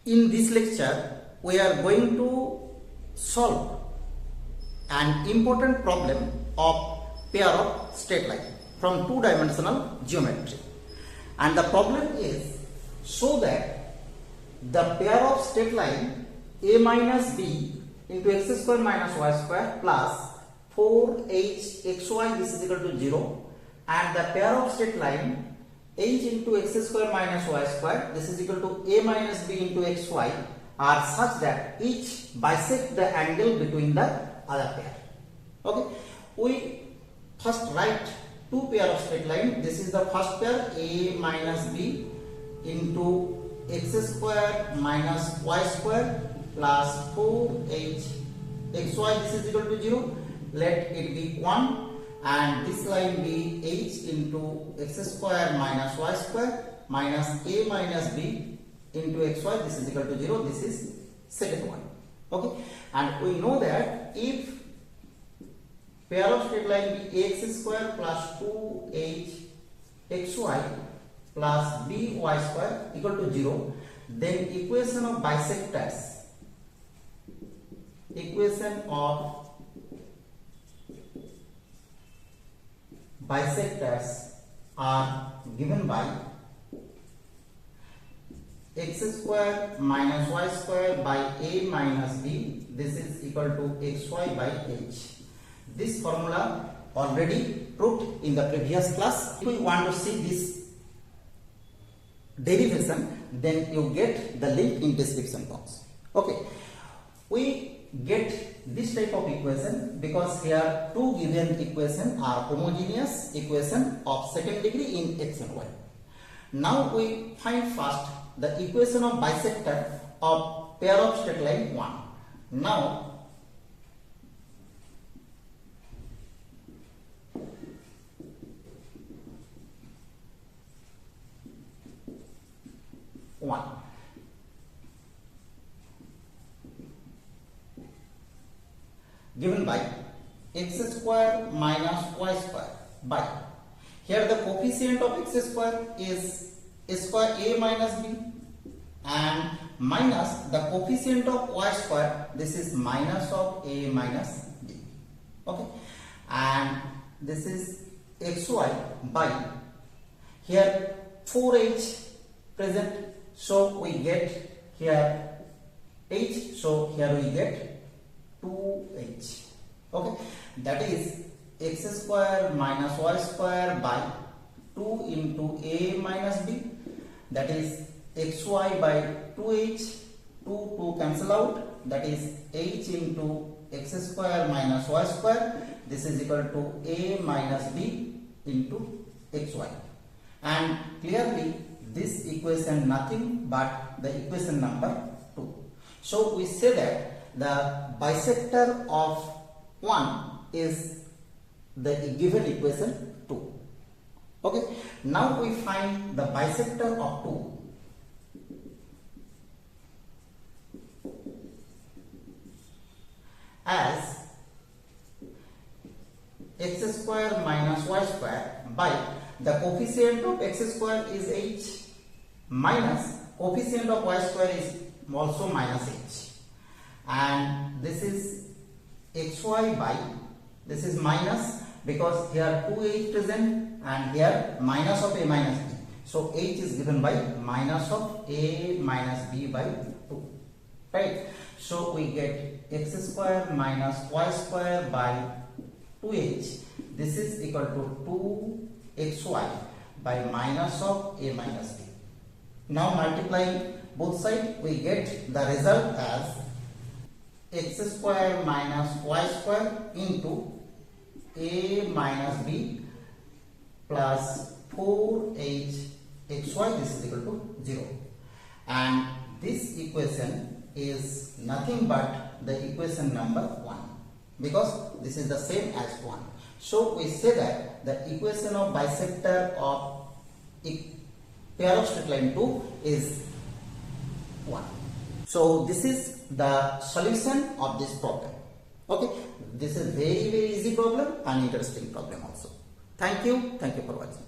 In this lecture, we are going to solve an important problem of pair of straight line from two-dimensional geometry. And the problem is, so that the pair of straight line a minus b into x square minus y square plus 4h xy this is equal to 0, and the pair of straight line h into x square minus y square this is equal to a minus b into xy are such that each bisect the angle between the other pair. Okay, we first write two pair of straight line. This is the first pair, a minus b into x square minus y square plus 4h xy this is equal to 0. Let it be 1, and this line be h into x square minus y square minus a minus b into xy this is equal to 0. This is second one. Okay, and we know that if pair of straight line be ax square plus 2h xy plus by square equal to 0, then equation of bisectors are given by x square minus y square by a minus b this is equal to xy by h. This formula already proved in the previous class. If we want to see this derivation, then you get the link in description box. Okay, we get this type of equation because here two given equations are homogeneous equation of second degree in x and y. Now we find first the equation of bisector of pair of straight line 1. Now given by x square minus y square by, here the coefficient of x square is square a minus b and minus the coefficient of y square this is minus of a minus b. Okay, and this is xy by, here 4h present, so we get here h, so here we get 2h. Okay, that is x square minus y square by 2 into a minus b, that is xy by 2h, 2 cancel out, that is h into x square minus y square this is equal to a minus b into xy, and clearly this equation nothing but the equation number 2. So we say that the bisector of 1 is the given equation 2. Okay, now we find the bisector of 2. As x square minus y square by the coefficient of x square is h minus coefficient of y square is also minus h, and this is xy by, this is minus because here 2h present and here minus of a minus b, so h is given by minus of a minus b by 2, right? So we get x square minus y square by 2h this is equal to 2xy by minus of a minus b. Now multiplying both sides we get the result as x square minus y square into a minus b plus 4h xy this is equal to 0, and this equation is nothing but the equation number 1 because this is the same as 1. So we say that the equation of bisector of pair of straight line 2 is 1. So this is the solution of this problem. Okay, this is very easy problem and interesting problem also. Thank you for watching.